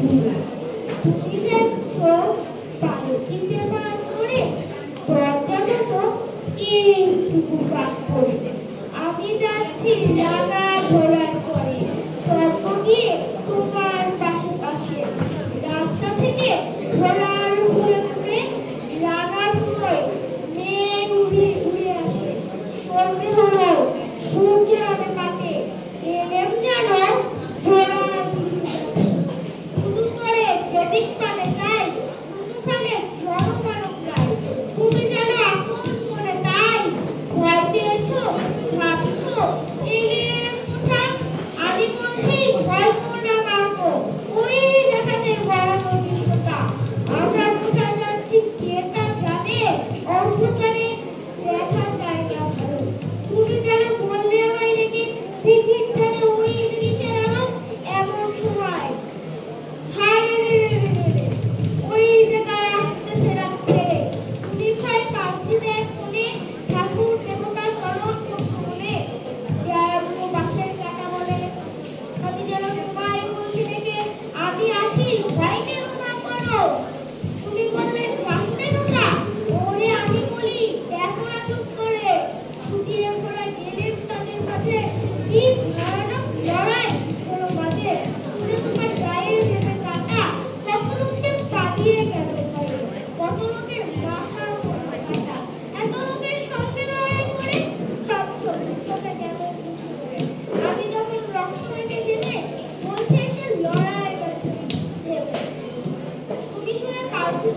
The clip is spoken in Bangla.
তুমি যাচ্ছ পালকিতে মাছ ধরে, দরজা মতো এইটুকু ফাঁক করে। আমি যাচ্ছি রাঙা ঘোড়ার পরে, তর্ক গিয়ে তোমার পাশে পাশে। রাস্তা থেকে ঘোড়ার ঘুরে ঘুরে রাঙা ধুলোয় মেঘ উড়ে উড়ে আসে। সন্ধে হলো, সূর্য আলো কাটে, এলেম যেন জোড়া শুধু করে যেদিক পানে চাই, শুধুখানে জনমানব নাই। তুমি যেন আপন করে তাই ভয় পেয়েছো, ভাবছো এলেম কোথা। আমি বলছি ভয় করো না মাগো, ওই দেখাতে বড় নদীর কথা। আমরা কোথায় যাচ্ছি কে তা জানে, অন্ধকারে দেখা যায় না ভালো। তুমি যেন বললে হয় নাকি পৃথিবীর ধারে ওই জিনিসের আলো। এমন সময় হায় রে রে রে রে রে, ওই জায়গায় আসতেছে রাত ছেড়ে। তুমি ভয় কাঁদতে দেখ মনে, ঠাকুর দেবতা স্মরণ করছো মনে। দেয়ালগুলো বাঁশের কাটা বলে, আমি যেন তোমায় বলছি দেখে আমি আসি, ভয় কেন না করো। তুমি বললে জানবে না, ওরে আমি বলি দেখো না চুপ করে। ছুটিয়ে ঘোড়া গেলে তাদের কাছে, কি ভয়ানক লড়াই হলো মাঝে। শুনে তোমার গায়ে দেবে কাটা, কত লোককে পালিয়ে গেল ভয়ে, কত লোকের মাথার উপর কাটা। এত লোকের সঙ্গে লড়াই করে ভাবছো বুঝতে গেল কিছু করে। আমি যখন রক্ত মেখে জেনে বলছে সে লড়াই গেছে, তুমি শুনে কাউকে